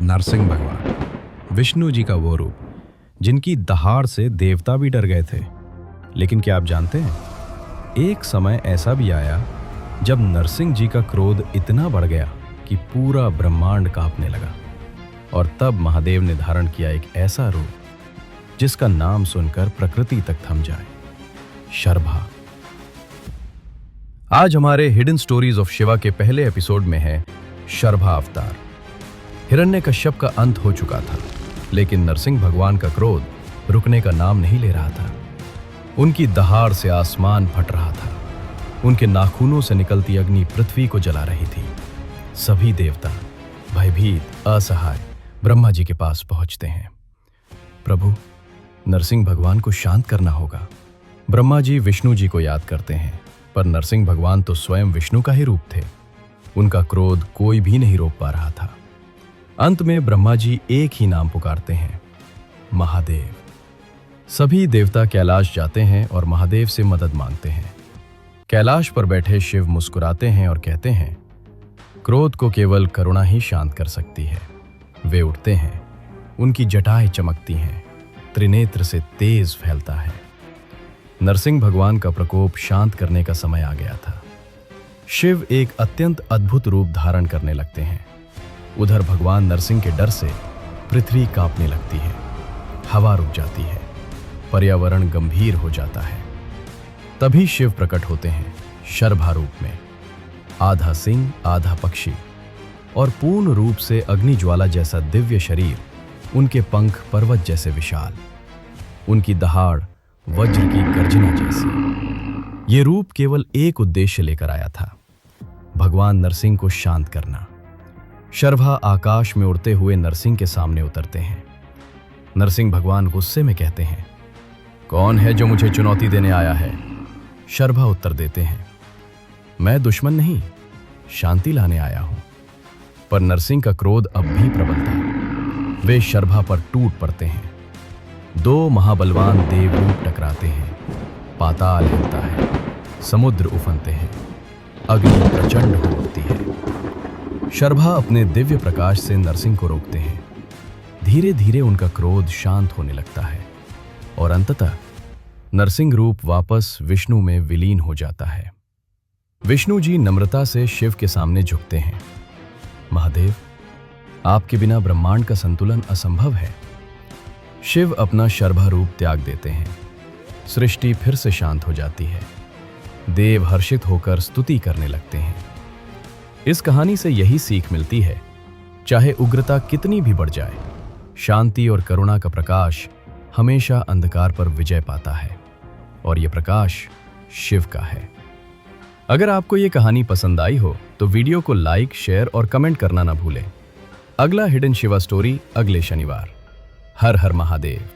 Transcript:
नरसिंह भगवान, विष्णु जी का वो रूप जिनकी दहाड़ से देवता भी डर गए थे। लेकिन क्या आप जानते हैं, एक समय ऐसा भी आया जब नरसिंह जी का क्रोध इतना बढ़ गया कि पूरा ब्रह्मांड कांपने लगा। और तब महादेव ने धारण किया एक ऐसा रूप जिसका नाम सुनकर प्रकृति तक थम जाए, शर्भा। आज हमारे हिडन स्टोरीज ऑफ शिवा के पहले एपिसोड में है शर्भा अवतार। हिरण्यकश्यप का अंत हो चुका था, लेकिन नरसिंह भगवान का क्रोध रुकने का नाम नहीं ले रहा था। उनकी दहाड़ से आसमान फट रहा था। उनके नाखूनों से निकलती अग्नि पृथ्वी को जला रही थी। सभी देवता भयभीत असहाय ब्रह्मा जी के पास पहुंचते हैं। प्रभु, नरसिंह भगवान को शांत करना होगा। ब्रह्मा जी विष्णु जी को याद करते हैं, पर नरसिंह भगवान तो स्वयं विष्णु का ही रूप थे। उनका क्रोध कोई भी नहीं रोक पा रहा था। अंत में ब्रह्मा जी एक ही नाम पुकारते हैं, महादेव। सभी देवता कैलाश जाते हैं और महादेव से मदद मांगते हैं। कैलाश पर बैठे शिव मुस्कुराते हैं और कहते हैं, क्रोध को केवल करुणा ही शांत कर सकती है। वे उठते हैं, उनकी जटाएं चमकती हैं, त्रिनेत्र से तेज फैलता है। नरसिंह भगवान का प्रकोप शांत करने का समय आ गया था। शिव एक अत्यंत अद्भुत रूप धारण करने लगते हैं। उधर भगवान नरसिंह के डर से पृथ्वी कांपने लगती है, हवा रुक जाती है, पर्यावरण गंभीर हो जाता है। तभी शिव प्रकट होते हैं शर्भा रूप में, आधा सिंह आधा पक्षी, और पूर्ण रूप से अग्निज्वाला जैसा दिव्य शरीर, उनके पंख पर्वत जैसे विशाल, उनकी दहाड़ वज्र की गर्जना जैसी। ये रूप केवल एक उद्देश्य लेकर आया था, भगवान नरसिंह को शांत करना। शर्भा आकाश में उड़ते हुए नरसिंह के सामने उतरते हैं। नरसिंह भगवान गुस्से में कहते हैं, कौन है जो मुझे चुनौती देने आया है? शर्भा उत्तर देते हैं, मैं दुश्मन नहीं, शांति लाने आया हूं। पर नरसिंह का क्रोध अब भी प्रबल था। वे शर्भा पर टूट पड़ते हैं। दो महाबलवान देव रूप टकराते हैं। पाताल हिलता है, समुद्र उफनते हैं, अग्नि प्रचंड हो उठती है। शर्भा अपने दिव्य प्रकाश से नरसिंह को रोकते हैं। धीरे धीरे उनका क्रोध शांत होने लगता है और अंततः नरसिंह रूप वापस विष्णु में विलीन हो जाता है। विष्णु जी नम्रता से शिव के सामने झुकते हैं। महादेव, आपके बिना ब्रह्मांड का संतुलन असंभव है। शिव अपना शर्भा रूप त्याग देते हैं। सृष्टि फिर से शांत हो जाती है। देव हर्षित होकर स्तुति करने लगते हैं। इस कहानी से यही सीख मिलती है, चाहे उग्रता कितनी भी बढ़ जाए, शांति और करुणा का प्रकाश हमेशा अंधकार पर विजय पाता है, और यह प्रकाश शिव का है। अगर आपको यह कहानी पसंद आई हो तो वीडियो को लाइक, शेयर और कमेंट करना ना भूलें। अगला हिडन शिवा स्टोरी अगले शनिवार। हर हर महादेव।